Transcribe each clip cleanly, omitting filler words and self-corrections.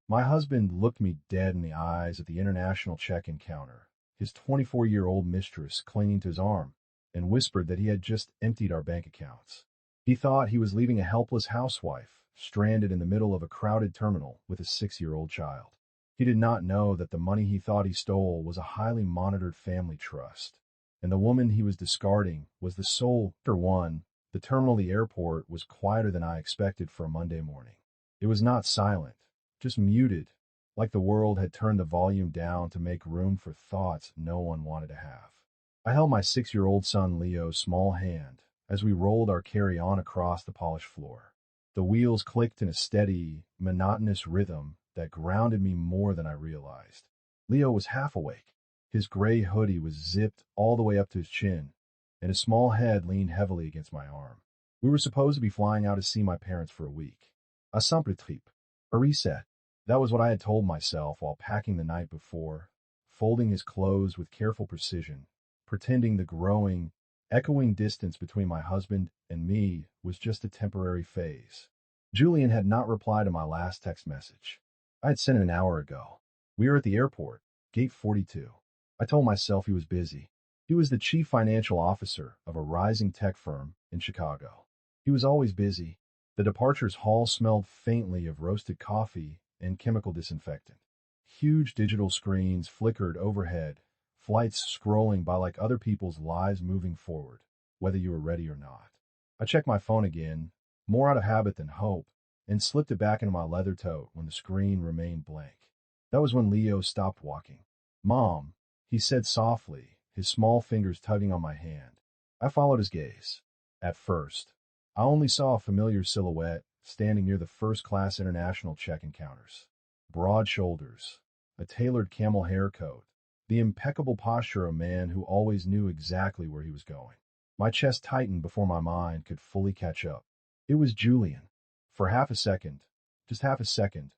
My husband looked me dead in the eyes at the international check-in counter, his 24-year-old mistress clinging to his arm, and whispered that he had just emptied our bank accounts. He thought he was leaving a helpless housewife, stranded in the middle of a crowded terminal with a 6-year-old child. He did not know that the money he thought he stole was a highly monitored family trust, and the woman he was discarding was the sole one. The terminal of the airport was quieter than I expected for a Monday morning. It was not silent, just muted, like the world had turned the volume down to make room for thoughts no one wanted to have. I held my 6-year-old son Leo's small hand as we rolled our carry-on across the polished floor. The wheels clicked in a steady, monotonous rhythm that grounded me more than I realized. Leo was half awake. His gray hoodie was zipped all the way up to his chin, and his small head leaned heavily against my arm. We were supposed to be flying out to see my parents for a week. A simple trip. A reset. That was what I had told myself while packing the night before, folding his clothes with careful precision, pretending the growing, echoing distance between my husband and me was just a temporary phase. Julian had not replied to my last text message. I had sent it an hour ago. We were at the airport, gate 42. I told myself he was busy. He was the chief financial officer of a rising tech firm in Chicago. He was always busy. The departures hall smelled faintly of roasted coffee and chemical disinfectant. Huge digital screens flickered overhead, flights scrolling by like other people's lives moving forward, whether you were ready or not. I checked my phone again, more out of habit than hope, and slipped it back into my leather tote when the screen remained blank. That was when Leo stopped walking. "Mom," he said softly, his small fingers tugging on my hand. I followed his gaze. At first, I only saw a familiar silhouette standing near the first-class international check-in counters. Broad shoulders, a tailored camel hair coat, the impeccable posture of a man who always knew exactly where he was going. My chest tightened before my mind could fully catch up. It was Julian. For half a second, just half a second,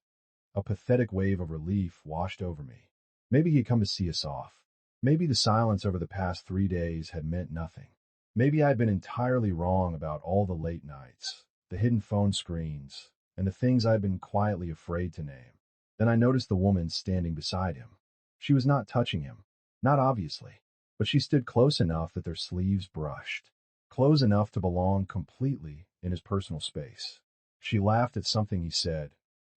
a pathetic wave of relief washed over me. Maybe he had come to see us off. Maybe the silence over the past 3 days had meant nothing. Maybe I had been entirely wrong about all the late nights, the hidden phone screens, and the things I had been quietly afraid to name. Then I noticed the woman standing beside him. She was not touching him, not obviously, but she stood close enough that their sleeves brushed, close enough to belong completely in his personal space. She laughed at something he said,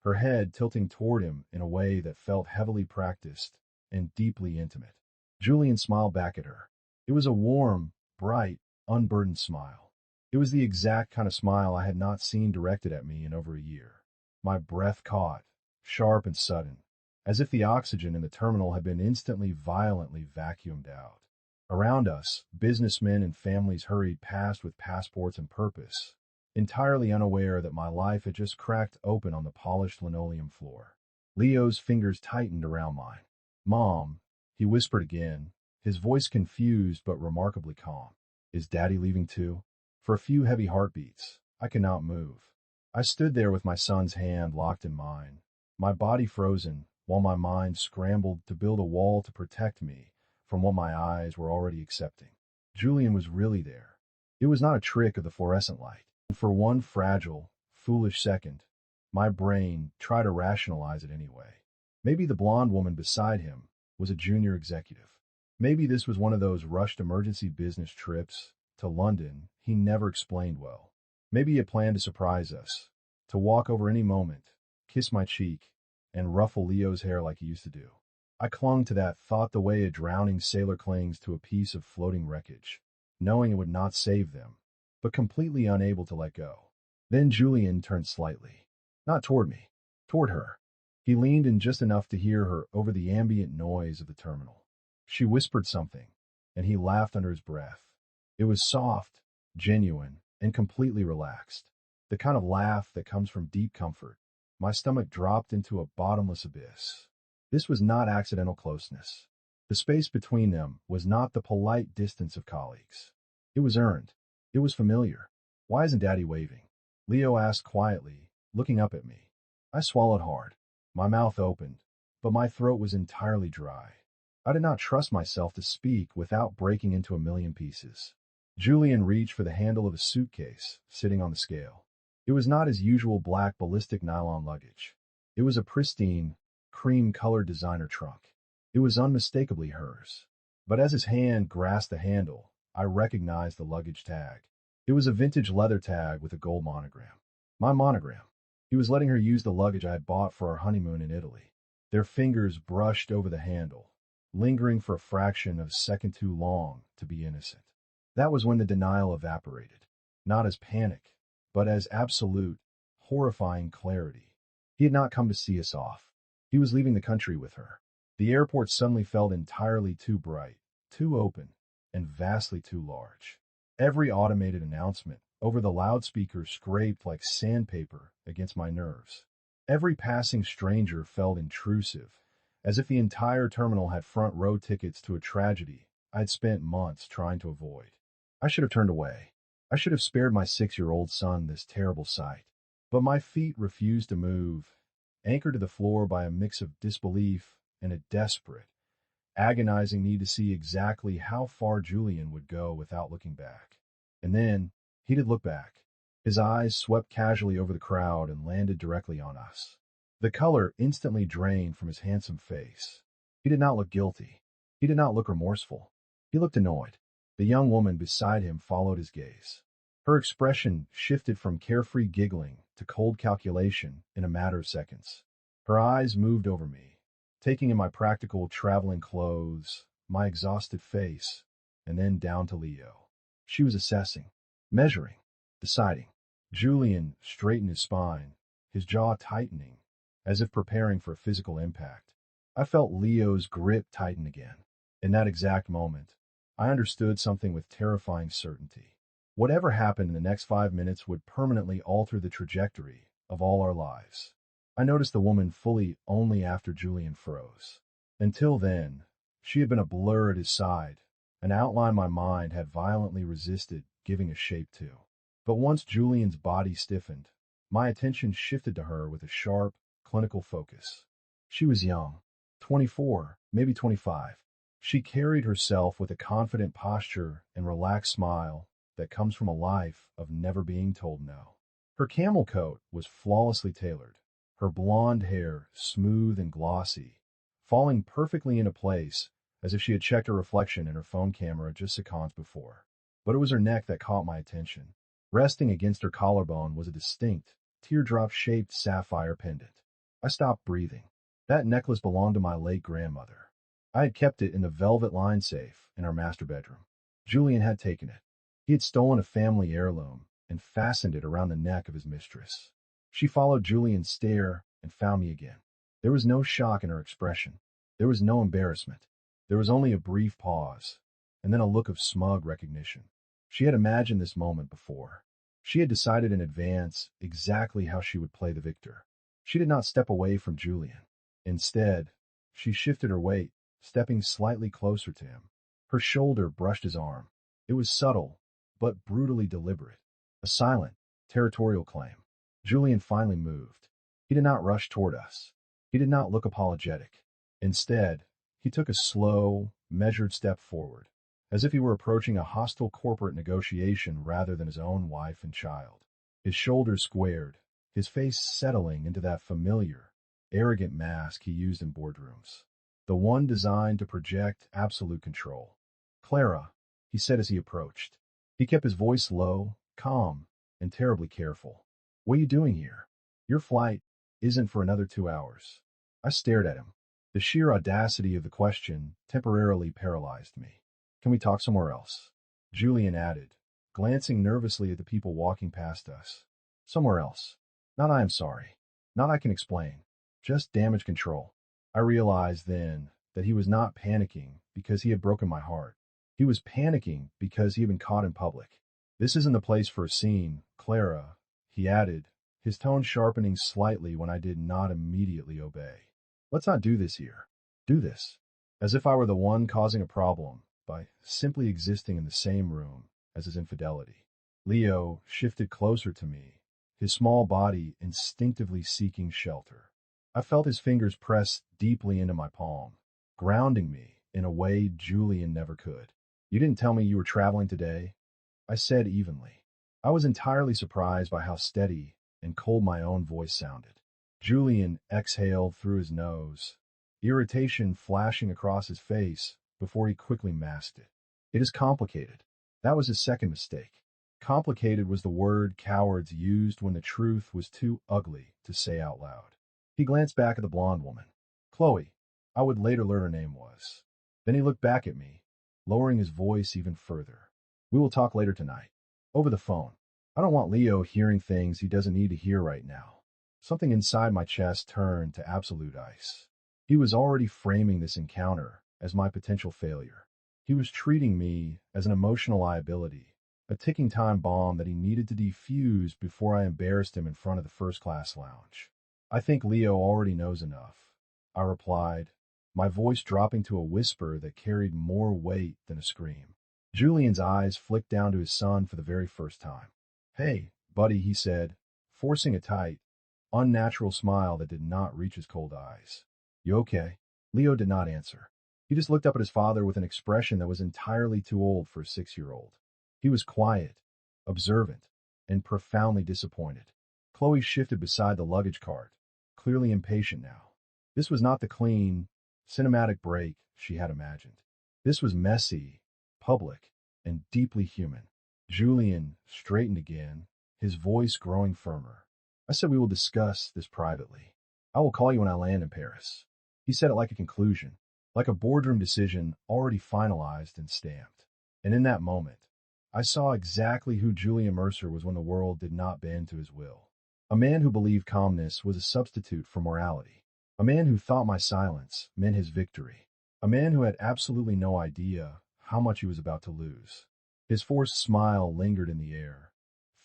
her head tilting toward him in a way that felt heavily practiced and deeply intimate. Julian smiled back at her. It was a warm, bright, unburdened smile. It was the exact kind of smile I had not seen directed at me in over a year. My breath caught, sharp and sudden, as if the oxygen in the terminal had been instantly violently vacuumed out. Around us, businessmen and families hurried past with passports and purpose, entirely unaware that my life had just cracked open on the polished linoleum floor. Leo's fingers tightened around mine. "Mom," he whispered again, his voice confused but remarkably calm. "Is Daddy leaving too?" For a few heavy heartbeats, I could not move. I stood there with my son's hand locked in mine, my body frozen, while my mind scrambled to build a wall to protect me from what my eyes were already accepting. Julian was really there. It was not a trick of the fluorescent light. And for one fragile, foolish second, my brain tried to rationalize it anyway. Maybe the blonde woman beside him was a junior executive. Maybe this was one of those rushed emergency business trips to London he never explained well. Maybe he had planned to surprise us, to walk over any moment, kiss my cheek, and ruffle Leo's hair like he used to do. I clung to that thought the way a drowning sailor clings to a piece of floating wreckage, knowing it would not save them, but completely unable to let go. Then Julian turned slightly, not toward me, toward her. He leaned in just enough to hear her over the ambient noise of the terminal. She whispered something, and he laughed under his breath. It was soft, genuine, and completely relaxed, the kind of laugh that comes from deep comfort. My stomach dropped into a bottomless abyss. This was not accidental closeness. The space between them was not the polite distance of colleagues. It was earned. It was familiar. "Why isn't Daddy waving?" Leo asked quietly, looking up at me. I swallowed hard. My mouth opened, but my throat was entirely dry. I did not trust myself to speak without breaking into a million pieces. Julian reached for the handle of a suitcase sitting on the scale. It was not his usual black ballistic nylon luggage. It was a pristine, cream-colored designer trunk. It was unmistakably hers. But as his hand grasped the handle, I recognized the luggage tag. It was a vintage leather tag with a gold monogram. My monogram. He was letting her use the luggage I had bought for our honeymoon in Italy. Their fingers brushed over the handle, lingering for a fraction of a second too long to be innocent. That was when the denial evaporated, not as panic, but as absolute, horrifying clarity. He had not come to see us off. He was leaving the country with her. The airport suddenly felt entirely too bright, too open, and vastly too large. Every automated announcement over the loudspeaker scraped like sandpaper against my nerves. Every passing stranger felt intrusive, as if the entire terminal had front row tickets to a tragedy I'd spent months trying to avoid. I should have turned away. I should have spared my 6-year-old son this terrible sight. But my feet refused to move, anchored to the floor by a mix of disbelief and a desperate, agonizing need to see exactly how far Julian would go without looking back. And then, he did look back. His eyes swept casually over the crowd and landed directly on us. The color instantly drained from his handsome face. He did not look guilty. He did not look remorseful. He looked annoyed. The young woman beside him followed his gaze. Her expression shifted from carefree giggling to cold calculation in a matter of seconds. Her eyes moved over me, taking in my practical traveling clothes, my exhausted face, and then down to Leo. She was assessing, measuring, deciding. Julian straightened his spine, his jaw tightening, as if preparing for a physical impact. I felt Leo's grip tighten again. In that exact moment, I understood something with terrifying certainty. Whatever happened in the next 5 minutes would permanently alter the trajectory of all our lives. I noticed the woman fully only after Julian froze. Until then, she had been a blur at his side, an outline my mind had violently resisted giving a shape to. But once Julian's body stiffened, my attention shifted to her with a sharp, clinical focus. She was young, 24, maybe 25. She carried herself with a confident posture and relaxed smile that comes from a life of never being told no. Her camel coat was flawlessly tailored, her blonde hair smooth and glossy, falling perfectly into place as if she had checked her reflection in her phone camera just seconds before. But it was her neck that caught my attention. Resting against her collarbone was a distinct, teardrop-shaped sapphire pendant. I stopped breathing. That necklace belonged to my late grandmother. I had kept it in the velvet-lined safe in our master bedroom. Julian had taken it. He had stolen a family heirloom and fastened it around the neck of his mistress. She followed Julian's stare and found me again. There was no shock in her expression. There was no embarrassment. There was only a brief pause, and then a look of smug recognition. She had imagined this moment before. She had decided in advance exactly how she would play the victor. She did not step away from Julian. Instead, she shifted her weight, stepping slightly closer to him. Her shoulder brushed his arm. It was subtle, but brutally deliberate. A silent, territorial claim. Julian finally moved. He did not rush toward us. He did not look apologetic. Instead, he took a slow, measured step forward, as if he were approaching a hostile corporate negotiation rather than his own wife and child. His shoulders squared, his face settling into that familiar, arrogant mask he used in boardrooms. The one designed to project absolute control. "Clara," he said as he approached. He kept his voice low, calm, and terribly careful. "What are you doing here? Your flight isn't for another 2 hours." I stared at him. The sheer audacity of the question temporarily paralyzed me. "Can we talk somewhere else?" Julian added, glancing nervously at the people walking past us. "Somewhere else. Not I am sorry. Not I can explain. Just damage control." I realized then that he was not panicking because he had broken my heart. He was panicking because he had been caught in public. "This isn't the place for a scene, Clara," he added, his tone sharpening slightly when I did not immediately obey. "Let's not do this here. Do this." As if I were the one causing a problem by simply existing in the same room as his infidelity. Leo shifted closer to me, his small body instinctively seeking shelter. I felt his fingers press deeply into my palm, grounding me in a way Julian never could. "You didn't tell me you were traveling today," I said evenly. I was entirely surprised by how steady and cold my own voice sounded. Julian exhaled through his nose, irritation flashing across his face before he quickly masked it. It is complicated. That was his second mistake. Complicated was the word cowards used when the truth was too ugly to say out loud. He glanced back at the blonde woman. Chloe, I would later learn her name was. Then he looked back at me, lowering his voice even further. We will talk later tonight. Over the phone. I don't want Leo hearing things he doesn't need to hear right now. Something inside my chest turned to absolute ice. He was already framing this encounter as my potential failure. He was treating me as an emotional liability, a ticking time bomb that he needed to defuse before I embarrassed him in front of the first-class lounge. I think Leo already knows enough, I replied, my voice dropping to a whisper that carried more weight than a scream. Julian's eyes flicked down to his son for the very first time. Hey, buddy, he said, forcing a tight, unnatural smile that did not reach his cold eyes. You okay? Leo did not answer. He just looked up at his father with an expression that was entirely too old for a 6-year-old. He was quiet, observant, and profoundly disappointed. Chloe shifted beside the luggage cart, clearly impatient now. This was not the clean, cinematic break she had imagined. This was messy, public, and deeply human. Julian straightened again, his voice growing firmer. I said we will discuss this privately. I will call you when I land in Paris. He said it like a conclusion, like a boardroom decision already finalized and stamped. And in that moment, I saw exactly who Julian Mercer was when the world did not bend to his will. A man who believed calmness was a substitute for morality. A man who thought my silence meant his victory. A man who had absolutely no idea how much he was about to lose. His forced smile lingered in the air,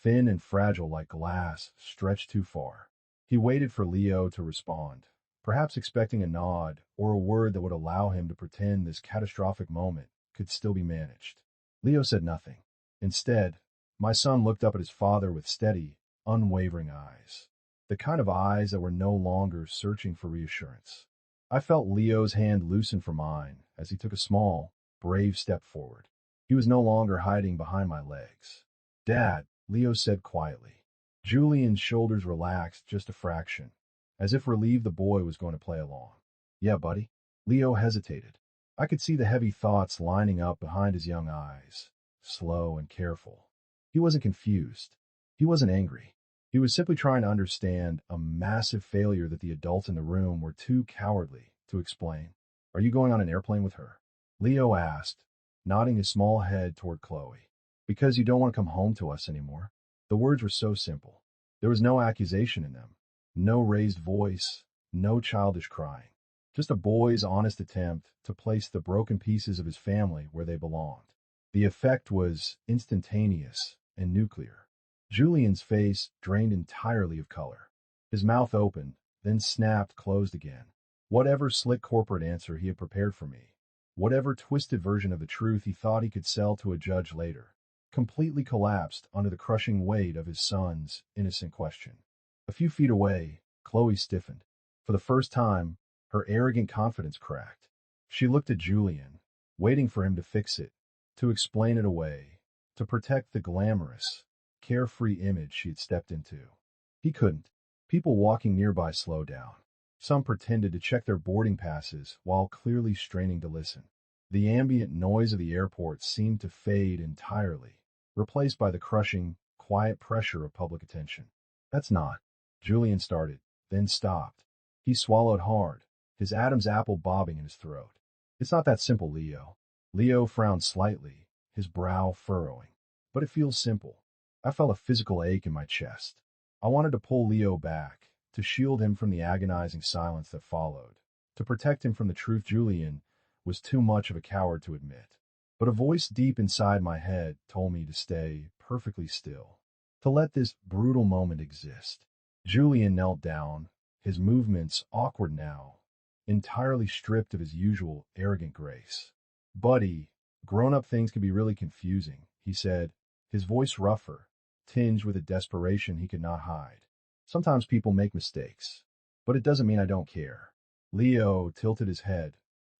thin and fragile like glass stretched too far. He waited for Leo to respond, perhaps expecting a nod or a word that would allow him to pretend this catastrophic moment could still be managed. Leo said nothing. Instead, my son looked up at his father with steady, unwavering eyes. The kind of eyes that were no longer searching for reassurance. I felt Leo's hand loosen from mine as he took a small, brave step forward. He was no longer hiding behind my legs. Dad, Leo said quietly. Julian's shoulders relaxed just a fraction, as if relieved the boy was going to play along. Yeah, buddy. Leo hesitated. I could see the heavy thoughts lining up behind his young eyes, slow and careful. He wasn't confused. He wasn't angry. He was simply trying to understand a massive failure that the adults in the room were too cowardly to explain. Are you going on an airplane with her? Leo asked, nodding his small head toward Chloe. Because you don't want to come home to us anymore. The words were so simple. There was no accusation in them, no raised voice, no childish crying. Just a boy's honest attempt to place the broken pieces of his family where they belonged. The effect was instantaneous and nuclear. Julian's face drained entirely of color. His mouth opened, then snapped closed again. Whatever slick corporate answer he had prepared for me, whatever twisted version of the truth he thought he could sell to a judge later, completely collapsed under the crushing weight of his son's innocent question. A few feet away, Chloe stiffened. For the first time, her arrogant confidence cracked. She looked at Julian, waiting for him to fix it, to explain it away, to protect the glamorous, carefree image she had stepped into. He couldn't. People walking nearby slowed down. Some pretended to check their boarding passes while clearly straining to listen. The ambient noise of the airport seemed to fade entirely, replaced by the crushing, quiet pressure of public attention. That's not. Julian started, then stopped. He swallowed hard, his Adam's apple bobbing in his throat. It's not that simple, Leo. Leo frowned slightly, his brow furrowing. But it feels simple. I felt a physical ache in my chest. I wanted to pull Leo back, to shield him from the agonizing silence that followed, to protect him from the truth Julian was too much of a coward to admit. But a voice deep inside my head told me to stay perfectly still, to let this brutal moment exist. Julian knelt down, his movements awkward now, entirely stripped of his usual arrogant grace. Buddy, grown-up things can be really confusing, he said, his voice rougher, tinged with a desperation he could not hide. Sometimes people make mistakes, but it doesn't mean I don't care. Leo tilted his head,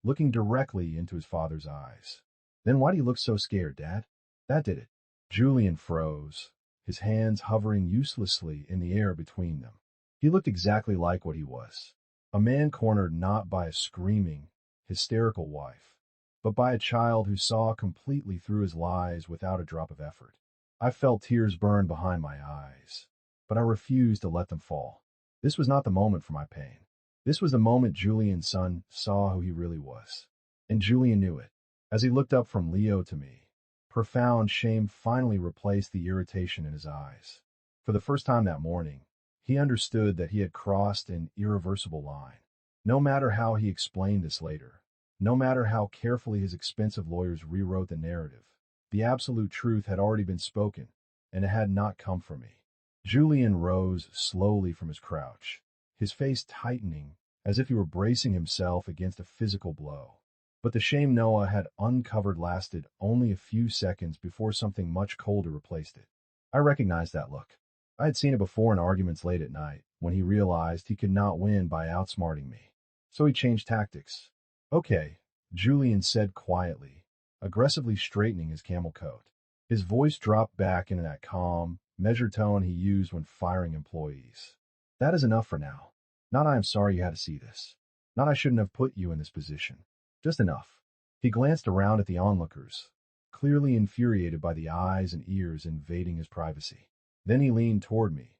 looking directly into his father's eyes. Then why do you look so scared, Dad? That did it. Julian froze, his hands hovering uselessly in the air between them. He looked exactly like what he was. A man cornered not by a screaming, hysterical wife, but by a child who saw completely through his lies without a drop of effort. I felt tears burn behind my eyes, but I refused to let them fall. This was not the moment for my pain. This was the moment Julian's son saw who he really was. And Julian knew it. As he looked up from Leo to me, profound shame finally replaced the irritation in his eyes. For the first time that morning, he understood that he had crossed an irreversible line. No matter how he explained this later, no matter how carefully his expensive lawyers rewrote the narrative, the absolute truth had already been spoken, and it had not come from me. Julian rose slowly from his crouch, his face tightening as if he were bracing himself against a physical blow. But the shame Noah had uncovered lasted only a few seconds before something much colder replaced it. I recognized that look. I had seen it before in arguments late at night, when he realized he could not win by outsmarting me. So he changed tactics. "Okay," Julian said quietly, aggressively straightening his camel coat. His voice dropped back into that calm, measured tone he used when firing employees. "That is enough for now. Not I am sorry you had to see this. Not I shouldn't have put you in this position. Just enough." He glanced around at the onlookers, clearly infuriated by the eyes and ears invading his privacy. Then he leaned toward me,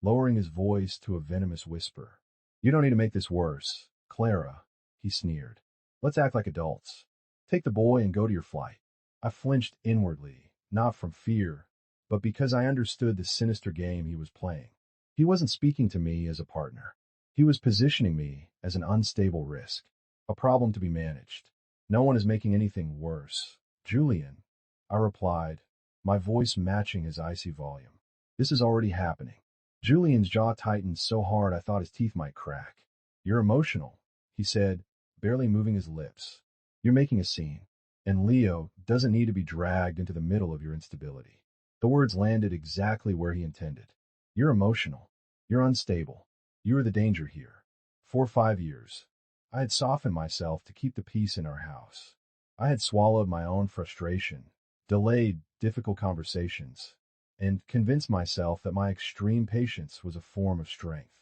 lowering his voice to a venomous whisper. "You don't need to make this worse, Clara," he sneered. "Let's act like adults. Take the boy and go to your flight." I flinched inwardly, not from fear, but because I understood the sinister game he was playing. He wasn't speaking to me as a partner. He was positioning me as an unstable risk, a problem to be managed. "No one is making anything worse, Julian," I replied, my voice matching his icy volume. "This is already happening." Julian's jaw tightened so hard I thought his teeth might crack. "You're emotional," he said, barely moving his lips. "You're making a scene, and Leo doesn't need to be dragged into the middle of your instability." The words landed exactly where he intended. "You're emotional. You're unstable. You are the danger here." For 5 years, I had softened myself to keep the peace in our house. I had swallowed my own frustration, delayed difficult conversations, and convinced myself that my extreme patience was a form of strength.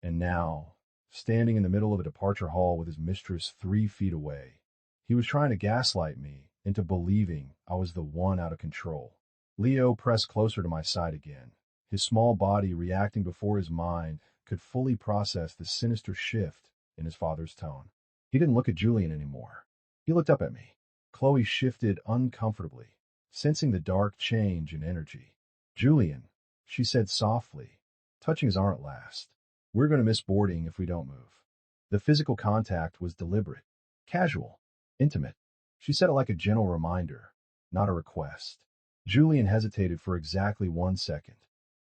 And now, standing in the middle of a departure hall with his mistress 3 feet away, he was trying to gaslight me into believing I was the one out of control. Leo pressed closer to my side again, his small body reacting before his mind could fully process the sinister shift in his father's tone. He didn't look at Julian anymore. He looked up at me. Chloe shifted uncomfortably, sensing the dark change in energy. "Julian," she said softly, touching his arm at last, "we're going to miss boarding if we don't move." The physical contact was deliberate, casual, intimate. She said it like a gentle reminder, not a request. Julian hesitated for exactly 1 second.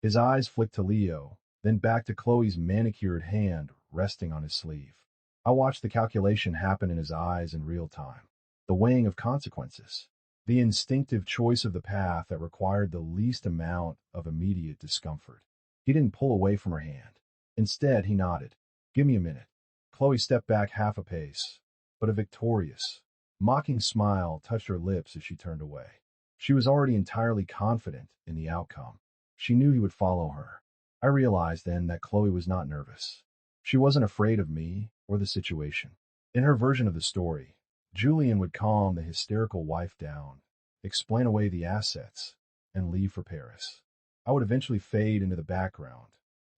His eyes flicked to Leo, then back to Chloe's manicured hand resting on his sleeve. I watched the calculation happen in his eyes in real time. The weighing of consequences. The instinctive choice of the path that required the least amount of immediate discomfort. He didn't pull away from her hand. Instead, he nodded. "Give me a minute." Chloe stepped back half a pace, but a victorious, mocking smile touched her lips as she turned away. She was already entirely confident in the outcome. She knew he would follow her. I realized then that Chloe was not nervous. She wasn't afraid of me or the situation. In her version of the story, Julian would calm the hysterical wife down, explain away the assets, and leave for Paris. I would eventually fade into the background,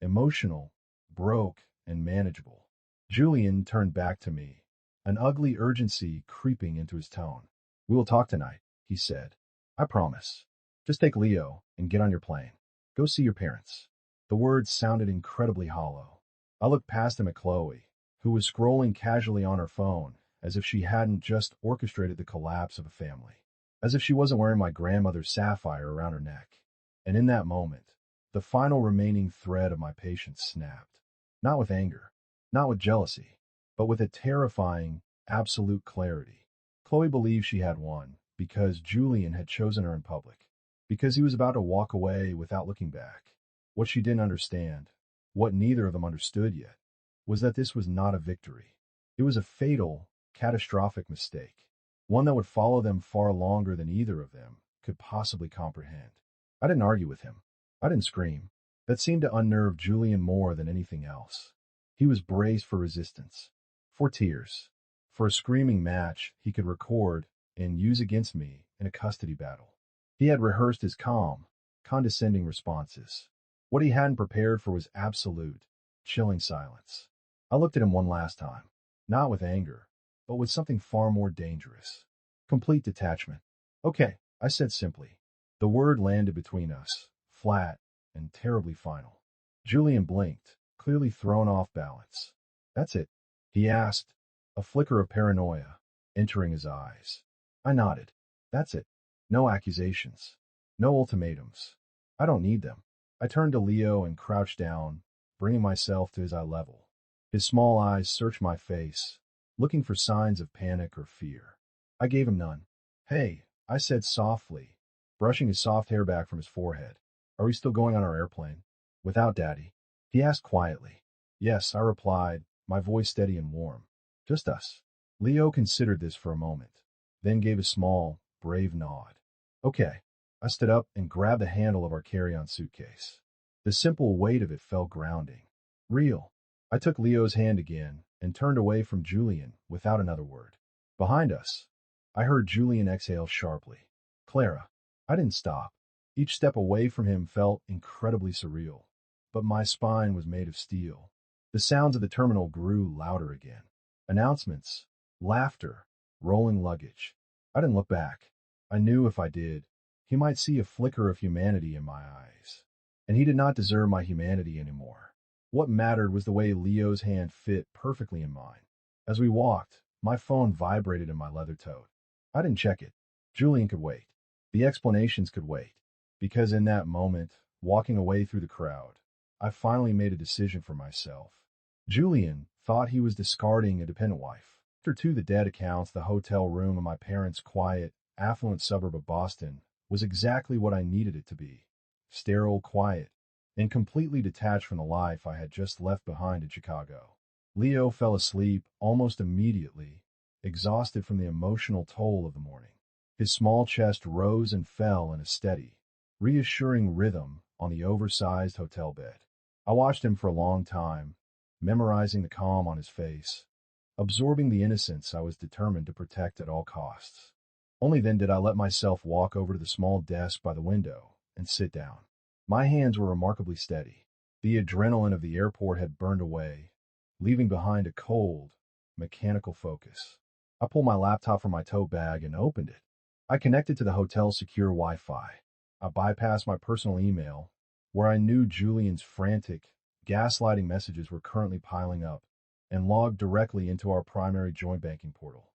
emotional, broke, and manageable. Julian turned back to me, an ugly urgency creeping into his tone. "We will talk tonight," he said. "I promise. Just take Leo and get on your plane. Go see your parents." The words sounded incredibly hollow. I looked past him at Chloe, who was scrolling casually on her phone, as if she hadn't just orchestrated the collapse of a family. As if she wasn't wearing my grandmother's sapphire around her neck. And in that moment, the final remaining thread of my patience snapped. Not with anger, not with jealousy, but with a terrifying, absolute clarity. Chloe believed she had won, because Julian had chosen her in public, because he was about to walk away without looking back. What she didn't understand, what neither of them understood yet, was that this was not a victory. It was a fatal, catastrophic mistake, one that would follow them far longer than either of them could possibly comprehend. I didn't argue with him. I didn't scream. That seemed to unnerve Julian more than anything else. He was braced for resistance, for tears, for a screaming match he could record and use against me in a custody battle. He had rehearsed his calm, condescending responses. What he hadn't prepared for was absolute, chilling silence. I looked at him one last time, not with anger, but with something far more dangerous. Complete detachment. Okay, I said simply. The word landed between us, flat and terribly final. Julian blinked, clearly thrown off balance. That's it? He asked, a flicker of paranoia entering his eyes. I nodded. That's it. No accusations. No ultimatums. I don't need them. I turned to Leo and crouched down, bringing myself to his eye level. His small eyes searched my face, looking for signs of panic or fear. I gave him none. Hey, I said softly, brushing his soft hair back from his forehead. Are we still going on our airplane? Without Daddy? He asked quietly. Yes, I replied, my voice steady and warm. Just us. Leo considered this for a moment, then gave a small, brave nod. Okay. I stood up and grabbed the handle of our carry-on suitcase. The simple weight of it felt grounding. Real. I took Leo's hand again and turned away from Julian without another word. Behind us, I heard Julian exhale sharply. Clara. I didn't stop. Each step away from him felt incredibly surreal, but my spine was made of steel. The sounds of the terminal grew louder again. Announcements, laughter, rolling luggage. I didn't look back. I knew if I did, he might see a flicker of humanity in my eyes. And he did not deserve my humanity anymore. What mattered was the way Leo's hand fit perfectly in mine. As we walked, my phone vibrated in my leather tote. I didn't check it. Julian could wait. The explanations could wait. Because in that moment, walking away through the crowd, I finally made a decision for myself. Julian thought he was discarding a dependent wife. After the dead accounts, the hotel room in my parents' quiet, affluent suburb of Boston was exactly what I needed it to be. Sterile, quiet, and completely detached from the life I had just left behind in Chicago. Leo fell asleep almost immediately, exhausted from the emotional toll of the morning. His small chest rose and fell in a steady, reassuring rhythm on the oversized hotel bed. I watched him for a long time, memorizing the calm on his face, absorbing the innocence I was determined to protect at all costs. Only then did I let myself walk over to the small desk by the window and sit down. My hands were remarkably steady. The adrenaline of the airport had burned away, leaving behind a cold, mechanical focus. I pulled my laptop from my tote bag and opened it. I connected to the hotel's secure Wi-Fi. I bypassed my personal email, where I knew Julian's frantic, gaslighting messages were currently piling up, and logged directly into our primary joint banking portal.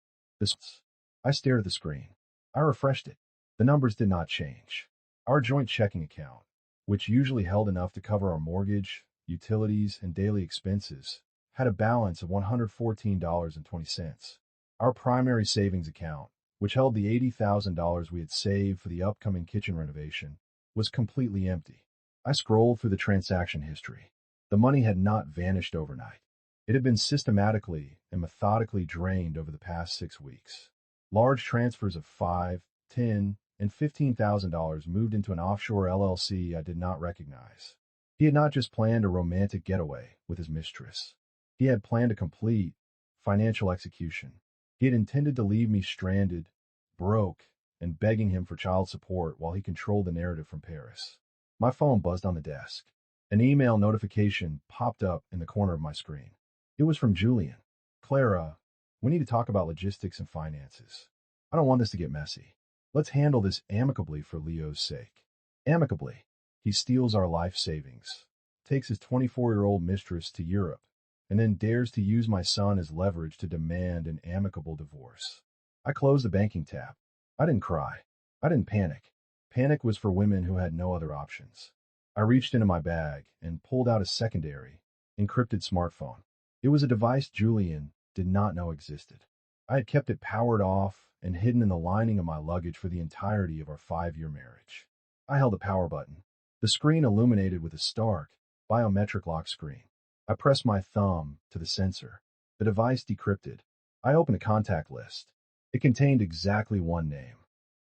I stared at the screen. I refreshed it. The numbers did not change. Our joint checking account, which usually held enough to cover our mortgage, utilities, and daily expenses, had a balance of $114.20. Our primary savings account, which held the $80,000 we had saved for the upcoming kitchen renovation, was completely empty. I scrolled through the transaction history. The money had not vanished overnight. It had been systematically and methodically drained over the past 6 weeks. Large transfers of $5, $10, and $15,000 moved into an offshore LLC I did not recognize. He had not just planned a romantic getaway with his mistress. He had planned a complete financial execution. He had intended to leave me stranded, broke, and begging him for child support while he controlled the narrative from Paris. My phone buzzed on the desk. An email notification popped up in the corner of my screen. It was from Julian. Clara, we need to talk about logistics and finances. I don't want this to get messy. Let's handle this amicably for Leo's sake. Amicably. He steals our life savings, takes his 24-year-old mistress to Europe, and then dares to use my son as leverage to demand an amicable divorce. I closed the banking tab. I didn't cry. I didn't panic. Panic was for women who had no other options. I reached into my bag and pulled out a secondary, encrypted smartphone. It was a device Julian did not know existed. I had kept it powered off and hidden in the lining of my luggage for the entirety of our 5-year marriage. I held the power button. The screen illuminated with a stark, biometric lock screen. I pressed my thumb to the sensor. The device decrypted. I opened a contact list. It contained exactly one name.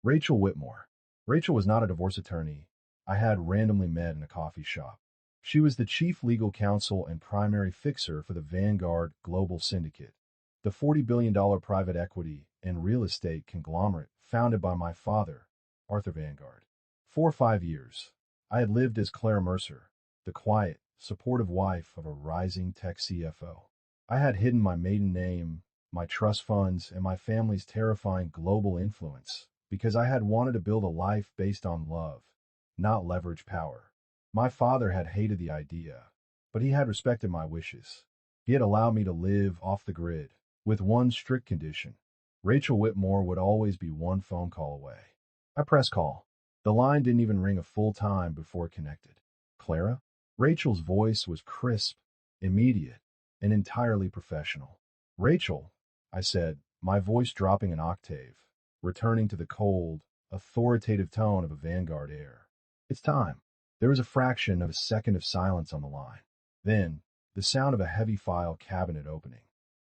Rachel Whitmore. Rachel was not a divorce attorney I had randomly met in a coffee shop. She was the chief legal counsel and primary fixer for the Vanguard Global Syndicate, the $40 billion private equity and real estate conglomerate founded by my father, Arthur Vanguard. 4 or 5 years, I had lived as Clara Mercer, the quiet, supportive wife of a rising tech CFO. I had hidden my maiden name, my trust funds, and my family's terrifying global influence because I had wanted to build a life based on love, not leverage power. My father had hated the idea, but he had respected my wishes. He had allowed me to live off the grid, with one strict condition. Rachel Whitmore would always be one phone call away. I pressed call. The line didn't even ring a full time before it connected. Clara? Rachel's voice was crisp, immediate, and entirely professional. Rachel, I said, my voice dropping an octave, returning to the cold, authoritative tone of a Vanguard heir. It's time. There was a fraction of a second of silence on the line. Then, the sound of a heavy file cabinet opening.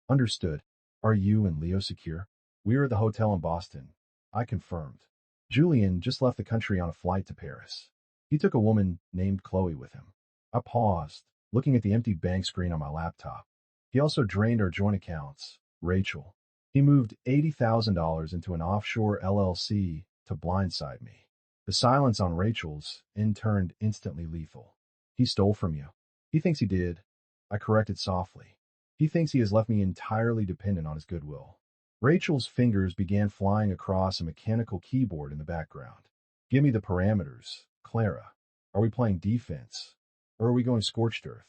Understood. Are you and Leo secure? We are at the hotel in Boston. I confirmed. Julian just left the country on a flight to Paris. He took a woman named Chloe with him. I paused, looking at the empty bank screen on my laptop. He also drained our joint accounts, Rachel. He moved $80,000 into an offshore LLC to blindside me. The silence on Rachel's end turned instantly lethal. He stole from you. He thinks he did. I corrected softly. He thinks he has left me entirely dependent on his goodwill. Rachel's fingers began flying across a mechanical keyboard in the background. Give me the parameters, Clara. Are we playing defense? Or are we going scorched earth?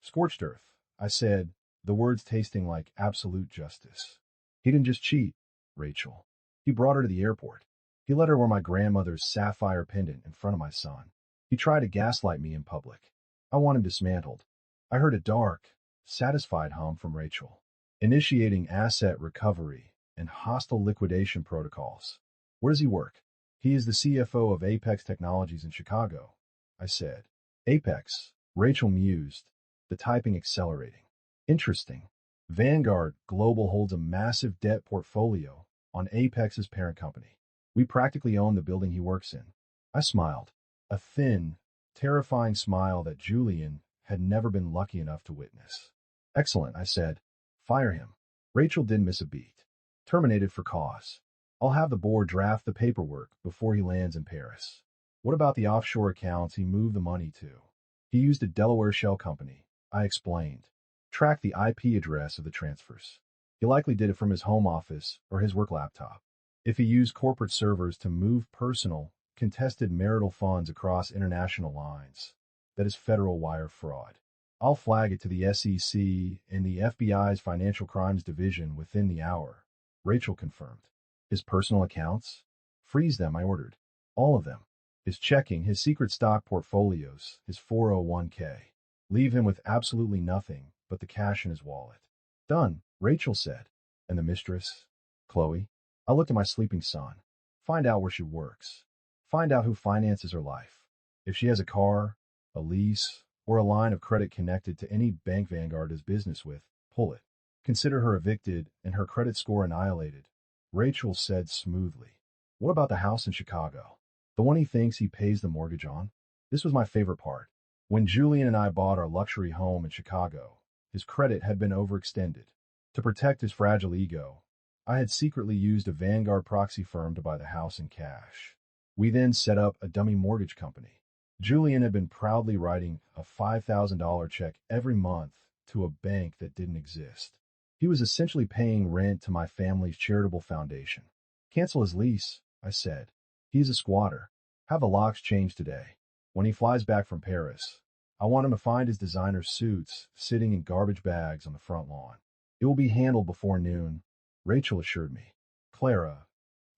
Scorched earth, I said, the words tasting like absolute justice. He didn't just cheat, Rachel. He brought her to the airport. He let her wear my grandmother's sapphire pendant in front of my son. He tried to gaslight me in public. I want him dismantled. I heard a dark, satisfied hum from Rachel, initiating asset recovery and hostile liquidation protocols. Where does he work? He is the CFO of Apex Technologies in Chicago, I said. Apex, Rachel mused, the typing accelerating. Interesting. Vanguard Global holds a massive debt portfolio on Apex's parent company. We practically own the building he works in. I smiled, a thin, terrifying smile that Julian had never been lucky enough to witness. Excellent, I said. Fire him. Rachel didn't miss a beat. Terminated for cause. I'll have the board draft the paperwork before he lands in Paris. What about the offshore accounts he moved the money to? He used a Delaware shell company, I explained. Track the IP address of the transfers. He likely did it from his home office or his work laptop. If he used corporate servers to move personal, contested marital funds across international lines, that is federal wire fraud. I'll flag it to the SEC and the FBI's Financial Crimes Division within the hour. Rachel confirmed. His personal accounts? Freeze them, I ordered. All of them. His checking, his secret stock portfolios, his 401k. Leave him with absolutely nothing but the cash in his wallet. Done, Rachel said. And the mistress? Chloe? I looked at my sleeping son. Find out where she works. Find out who finances her life. If she has a car, a lease, or a line of credit connected to any bank Vanguard does business with, pull it. Consider her evicted and her credit score annihilated. Rachel said smoothly. What about the house in Chicago? The one he thinks he pays the mortgage on? This was my favorite part. When Julian and I bought our luxury home in Chicago, his credit had been overextended. To protect his fragile ego, I had secretly used a Vanguard proxy firm to buy the house in cash. We then set up a dummy mortgage company. Julian had been proudly writing a $5,000 check every month to a bank that didn't exist. He was essentially paying rent to my family's charitable foundation. Cancel his lease, I said. He's a squatter. Have the locks changed today. When he flies back from Paris, I want him to find his designer suits sitting in garbage bags on the front lawn. It will be handled before noon, Rachel assured me. Clara,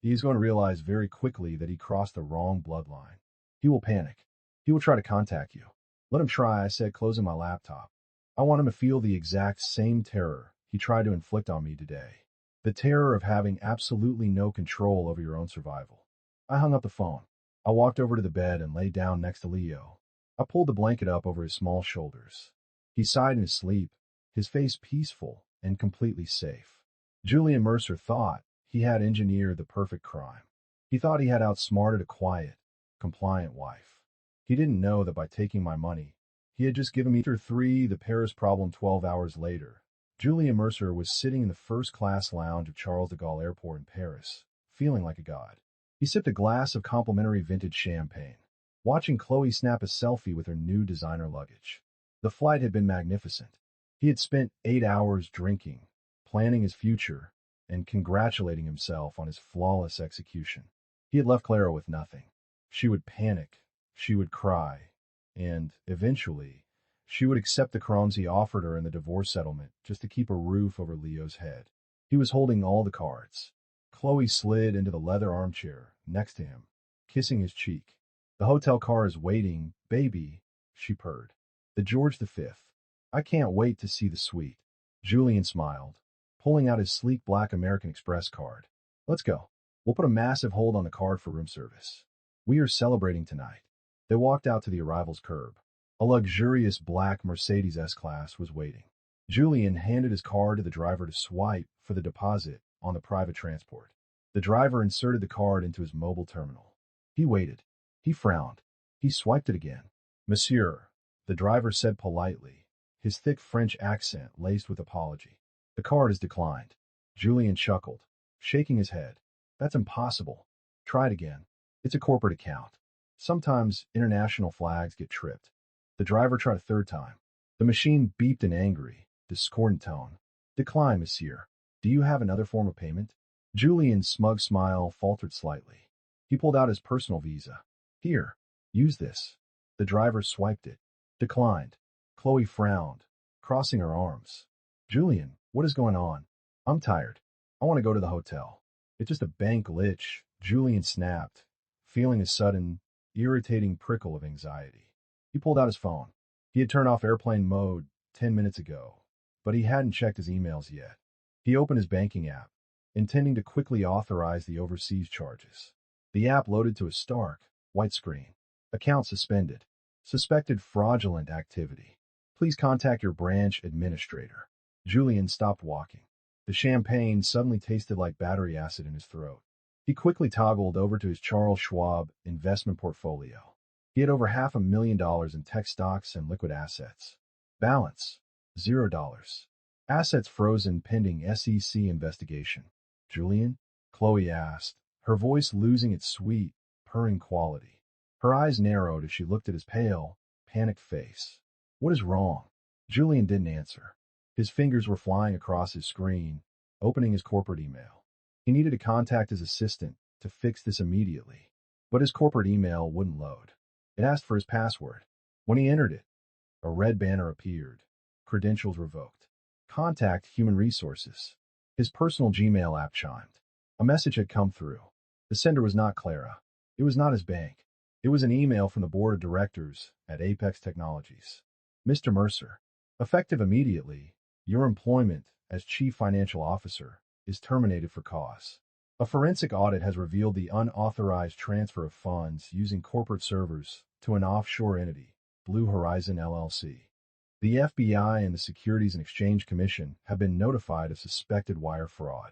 he is going to realize very quickly that he crossed the wrong bloodline. He will panic. He will try to contact you. Let him try, I said, closing my laptop. I want him to feel the exact same terror he tried to inflict on me today. The terror of having absolutely no control over your own survival. I hung up the phone. I walked over to the bed and lay down next to Leo. I pulled the blanket up over his small shoulders. He sighed in his sleep, his face peaceful and completely safe. Julian Mercer thought he had engineered the perfect crime. He thought he had outsmarted a quiet, compliant wife. He didn't know that by taking my money, He had just given me Chapter 3, The Paris Problem 12 hours later. Julian Mercer was sitting in the first-class lounge of Charles de Gaulle Airport in Paris, feeling like a god. He sipped a glass of complimentary vintage champagne, watching Chloe snap a selfie with her new designer luggage. The flight had been magnificent. He had spent 8 hours drinking, planning his future, and congratulating himself on his flawless execution. He had left Clara with nothing. She would panic, she would cry, and, eventually, she would accept the crumbs he offered her in the divorce settlement just to keep a roof over Leo's head. He was holding all the cards. Chloe slid into the leather armchair next to him, kissing his cheek. The hotel car is waiting, baby, she purred. The George V. I can't wait to see the suite. Julian smiled, pulling out his sleek black American Express card. Let's go. We'll put a massive hold on the card for room service. We are celebrating tonight. They walked out to the arrivals curb. A luxurious black Mercedes S-Class was waiting. Julian handed his card to the driver to swipe for the deposit on the private transport. The driver inserted the card into his mobile terminal. He waited. He frowned. He swiped it again. Monsieur, the driver said politely, his thick French accent laced with apology. The card is declined. Julian chuckled, shaking his head. That's impossible. Try it again. It's a corporate account. Sometimes international flags get tripped. The driver tried a third time. The machine beeped in angry, discordant tone. Decline, monsieur. Do you have another form of payment? Julian's smug smile faltered slightly. He pulled out his personal visa. Here, use this. The driver swiped it. Declined. Chloe frowned, crossing her arms. Julian, what is going on? I'm tired. I want to go to the hotel. It's just a bank glitch, Julian snapped, feeling a sudden, irritating prickle of anxiety. He pulled out his phone. He had turned off airplane mode 10 minutes ago, but he hadn't checked his emails yet. He opened his banking app, intending to quickly authorize the overseas charges. The app loaded to a stark, white screen. Account suspended. Suspected fraudulent activity. Please contact your branch administrator. Julian stopped walking. The champagne suddenly tasted like battery acid in his throat. He quickly toggled over to his Charles Schwab investment portfolio. He had over $500,000 in tech stocks and liquid assets. Balance, $0. Assets frozen pending SEC investigation. Julian? Chloe asked, her voice losing its sweet, purring quality. Her eyes narrowed as she looked at his pale, panicked face. What is wrong? Julian didn't answer. His fingers were flying across his screen, opening his corporate email. He needed to contact his assistant to fix this immediately, but his corporate email wouldn't load. It asked for his password. When he entered it, a red banner appeared. Credentials revoked. Contact Human Resources. His personal Gmail app chimed. A message had come through. The sender was not Clara. It was not his bank. It was an email from the board of directors at Apex Technologies. Mr. Mercer, effective immediately, your employment as Chief Financial Officer is terminated for cause. A forensic audit has revealed the unauthorized transfer of funds using corporate servers to an offshore entity, Blue Horizon LLC. The FBI and the Securities and Exchange Commission have been notified of suspected wire fraud.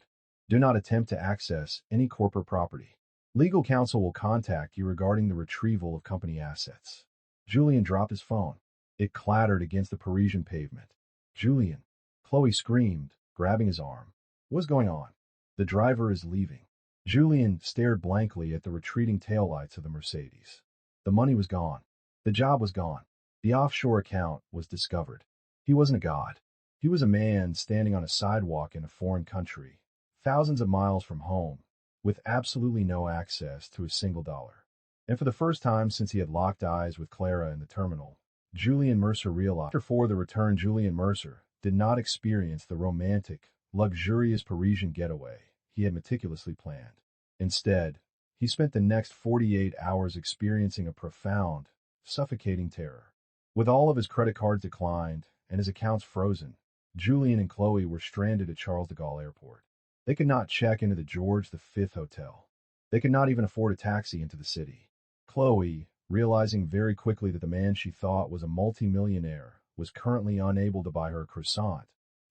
Do not attempt to access any corporate property. Legal counsel will contact you regarding the retrieval of company assets. Julian dropped his phone. It clattered against the Parisian pavement. Julian, Chloe screamed, grabbing his arm. What's going on? The driver is leaving. Julian stared blankly at the retreating taillights of the Mercedes. The money was gone. The job was gone. The offshore account was discovered. He wasn't a god. He was a man standing on a sidewalk in a foreign country, thousands of miles from home, with absolutely no access to a single dollar. And for the first time since he had locked eyes with Clara in the terminal, Julian Mercer realized before the return Julian Mercer did not experience the romantic, luxurious Parisian getaway he had meticulously planned. Instead, he spent the next 48 hours experiencing a profound, suffocating terror. With all of his credit cards declined and his accounts frozen, Julian and Chloe were stranded at Charles de Gaulle Airport. They could not check into the George V hotel. They could not even afford a taxi into the city. Chloe, realizing very quickly that the man she thought was a multimillionaire was currently unable to buy her a croissant,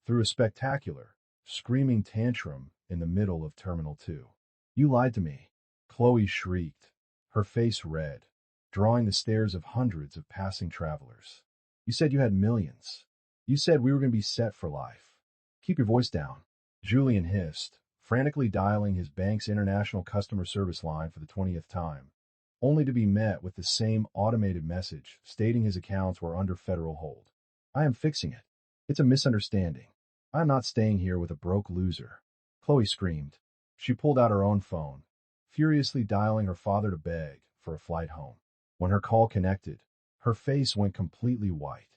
threw a spectacular, screaming tantrum in the middle of Terminal 2. You lied to me, Chloe shrieked, her face red, drawing the stares of hundreds of passing travelers. You said you had millions. You said we were going to be set for life. Keep your voice down. Julian hissed, frantically dialing his bank's international customer service line for the 20th time, only to be met with the same automated message stating his accounts were under federal hold. I am fixing it. It's a misunderstanding. I am not staying here with a broke loser. Chloe screamed. She pulled out her own phone, furiously dialing her father to beg for a flight home. When her call connected, her face went completely white.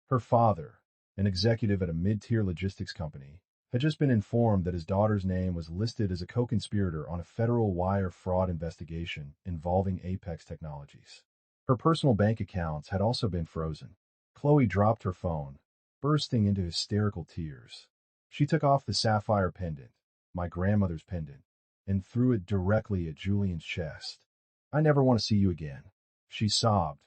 Her father, an executive at a mid-tier logistics company, had just been informed that his daughter's name was listed as a co-conspirator on a federal wire fraud investigation involving Apex Technologies. Her personal bank accounts had also been frozen. Chloe dropped her phone, bursting into hysterical tears. She took off the sapphire pendant, my grandmother's pendant, and threw it directly at Julian's chest. I never want to see you again, she sobbed,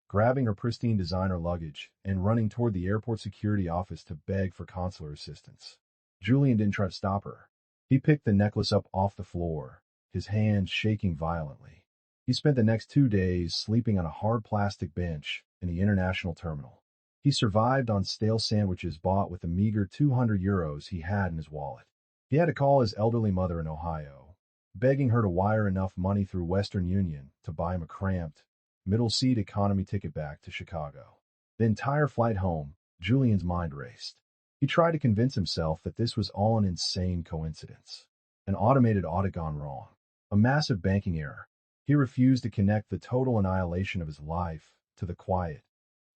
grabbing her pristine designer luggage and running toward the airport security office to beg for consular assistance. Julian didn't try to stop her. He picked the necklace up off the floor, his hands shaking violently. He spent the next 2 days sleeping on a hard plastic bench in the international terminal. He survived on stale sandwiches bought with the meager €200 he had in his wallet. He had to call his elderly mother in Ohio, begging her to wire enough money through Western Union to buy him a cramped, middle-seat economy ticket back to Chicago. The entire flight home, Julian's mind raced. He tried to convince himself that this was all an insane coincidence. An automated audit gone wrong. A massive banking error. He refused to connect the total annihilation of his life to the quiet,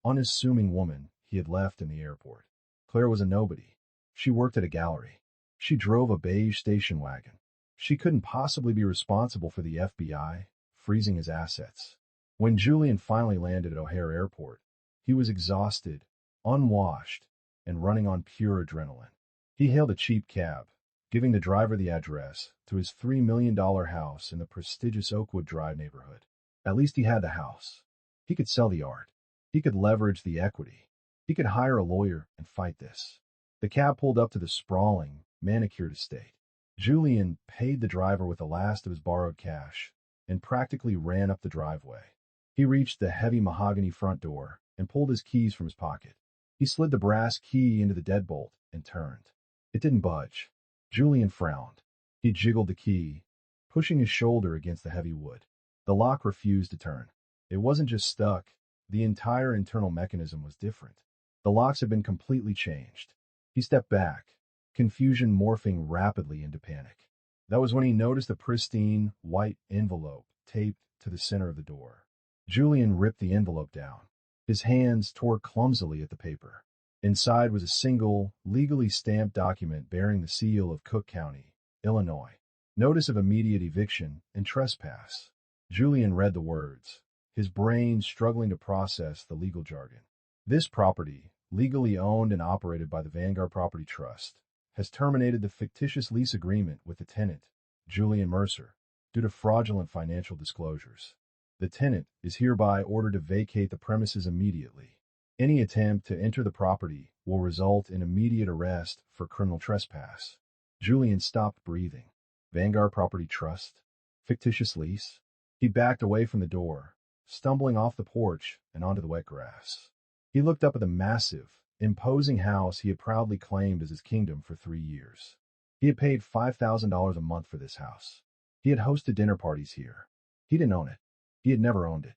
unassuming woman he had left in the airport. Claire was a nobody. She worked at a gallery. She drove a beige station wagon. She couldn't possibly be responsible for the FBI freezing his assets. When Julian finally landed at O'Hare Airport, he was exhausted, unwashed, and running on pure adrenaline. He hailed a cheap cab, giving the driver the address to his $3 million house in the prestigious Oakwood Drive neighborhood. At least he had the house. He could sell the art. He could leverage the equity. He could hire a lawyer and fight this. The cab pulled up to the sprawling, manicured estate. Julian paid the driver with the last of his borrowed cash and practically ran up the driveway. He reached the heavy mahogany front door and pulled his keys from his pocket. He slid the brass key into the deadbolt and turned. It didn't budge. Julian frowned. He jiggled the key, pushing his shoulder against the heavy wood. The lock refused to turn. It wasn't just stuck. The entire internal mechanism was different. The locks had been completely changed. He stepped back, confusion morphing rapidly into panic. That was when he noticed a pristine, white envelope taped to the center of the door. Julian ripped the envelope down. His hands tore clumsily at the paper. Inside was a single, legally stamped document bearing the seal of Cook County, Illinois. Notice of immediate eviction and trespass. Julian read the words, his brain struggling to process the legal jargon. This property, legally owned and operated by the Vanguard Property Trust, has terminated the fictitious lease agreement with the tenant, Julian Mercer, due to fraudulent financial disclosures. The tenant is hereby ordered to vacate the premises immediately. Any attempt to enter the property will result in immediate arrest for criminal trespass. Julian stopped breathing. Vanguard Property Trust? Fictitious lease? He backed away from the door, stumbling off the porch and onto the wet grass. He looked up at the massive, imposing house he had proudly claimed as his kingdom for 3 years. He had paid $5,000 a month for this house. He had hosted dinner parties here. He didn't own it. He had never owned it.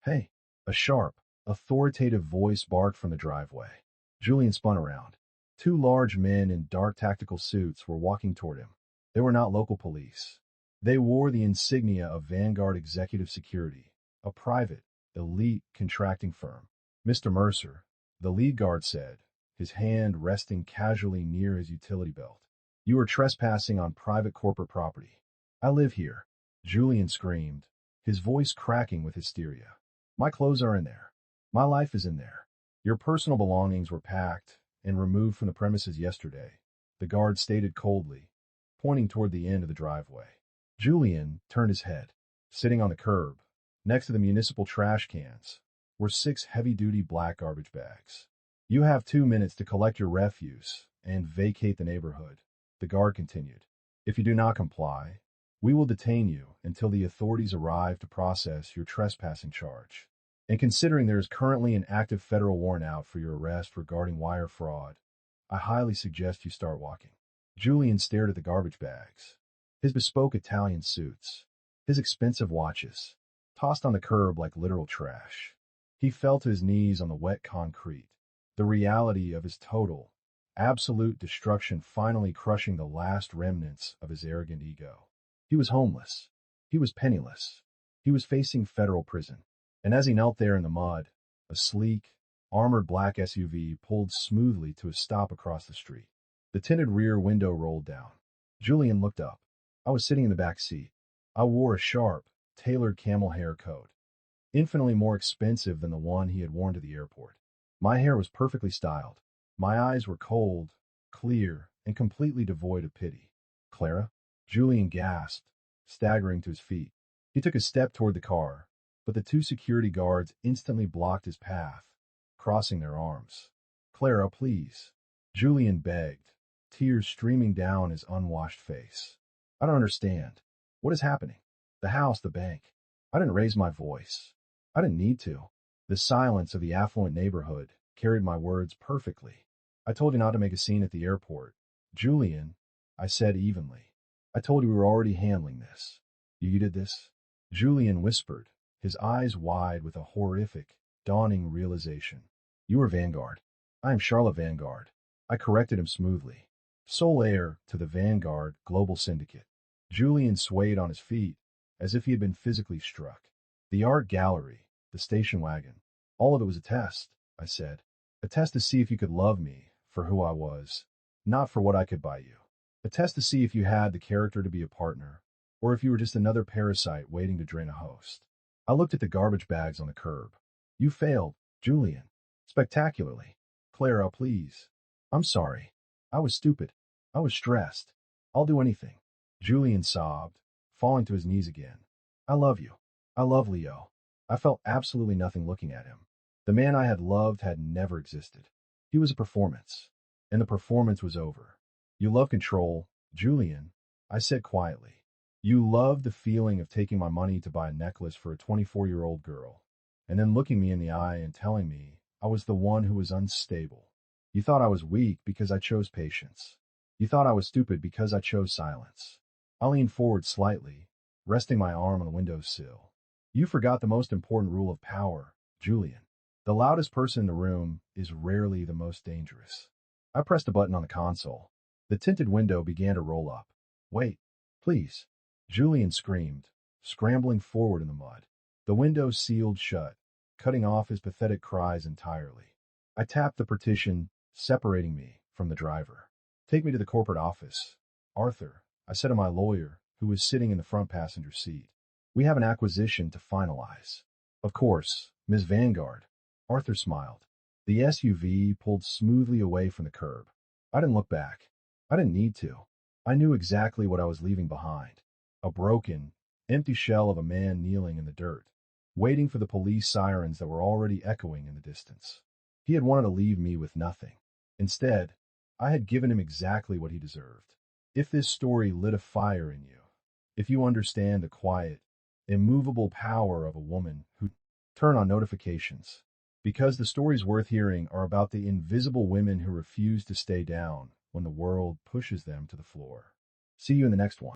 Hey, a sharp, authoritative voice barked from the driveway. Julian spun around. 2 large men in dark tactical suits were walking toward him. They were not local police. They wore the insignia of Vanguard Executive Security, a private, elite contracting firm. Mr. Mercer, the lead guard said, his hand resting casually near his utility belt. You are trespassing on private corporate property. I live here. Julian screamed, his voice cracking with hysteria. My clothes are in there. My life is in there. Your personal belongings were packed and removed from the premises yesterday, the guard stated coldly, pointing toward the end of the driveway. Julian turned his head. Sitting on the curb, next to the municipal trash cans, were 6 heavy-duty black garbage bags. You have 2 minutes to collect your refuse and vacate the neighborhood, the guard continued. If you do not comply, we will detain you until the authorities arrive to process your trespassing charge. And considering there is currently an active federal warrant out for your arrest regarding wire fraud, I highly suggest you start walking. Julian stared at the garbage bags. His bespoke Italian suits, his expensive watches, tossed on the curb like literal trash. He fell to his knees on the wet concrete, the reality of his total, absolute destruction finally crushing the last remnants of his arrogant ego. He was homeless. He was penniless. He was facing federal prison. And as he knelt there in the mud, a sleek, armored black SUV pulled smoothly to a stop across the street. The tinted rear window rolled down. Julian looked up. I was sitting in the back seat. I wore a sharp, tailored camel hair coat, infinitely more expensive than the one he had worn to the airport. My hair was perfectly styled. My eyes were cold, clear, and completely devoid of pity. Clara? Julian gasped, staggering to his feet. He took a step toward the car, but the two security guards instantly blocked his path, crossing their arms. Clara, please. Julian begged, tears streaming down his unwashed face. I don't understand. What is happening? The house, the bank. I didn't raise my voice. I didn't need to. The silence of the affluent neighborhood carried my words perfectly. I told you not to make a scene at the airport. Julian, I said evenly. I told you we were already handling this. You did this? Julian whispered, his eyes wide with a horrific, dawning realization. You are Vanguard. I am Charlotte Vanguard. I corrected him smoothly. Sole heir to the Vanguard Global Syndicate. Julian swayed on his feet, as if he had been physically struck. The art gallery, the station wagon, all of it was a test, I said. A test to see if you could love me for who I was, not for what I could buy you. A test to see if you had the character to be a partner, or if you were just another parasite waiting to drain a host. I looked at the garbage bags on the curb. You failed, Julian. Spectacularly. Clara, please. I'm sorry. I was stupid. I was stressed. I'll do anything. Julian sobbed, falling to his knees again. I love you. I love Leo. I felt absolutely nothing looking at him. The man I had loved had never existed. He was a performance, and the performance was over. You love control, Julian, I said quietly. You loved the feeling of taking my money to buy a necklace for a 24-year-old girl, and then looking me in the eye and telling me I was the one who was unstable. You thought I was weak because I chose patience. You thought I was stupid because I chose silence. I leaned forward slightly, resting my arm on the windowsill. You forgot the most important rule of power, Julian. The loudest person in the room is rarely the most dangerous. I pressed a button on the console. The tinted window began to roll up. Wait, please. Julian screamed, scrambling forward in the mud. The window sealed shut, cutting off his pathetic cries entirely. I tapped the partition, separating me from the driver. Take me to the corporate office. Arthur, I said to my lawyer, who was sitting in the front passenger seat. We have an acquisition to finalize. Of course, Ms. Vanguard. Arthur smiled. The SUV pulled smoothly away from the curb. I didn't look back. I didn't need to. I knew exactly what I was leaving behind. A broken, empty shell of a man kneeling in the dirt, waiting for the police sirens that were already echoing in the distance. He had wanted to leave me with nothing. Instead, I had given him exactly what he deserved. If this story lit a fire in you, if you understand the quiet, immovable power of a woman who turn on notifications, because the stories worth hearing are about the invisible women who refuse to stay down when the world pushes them to the floor. See you in the next one.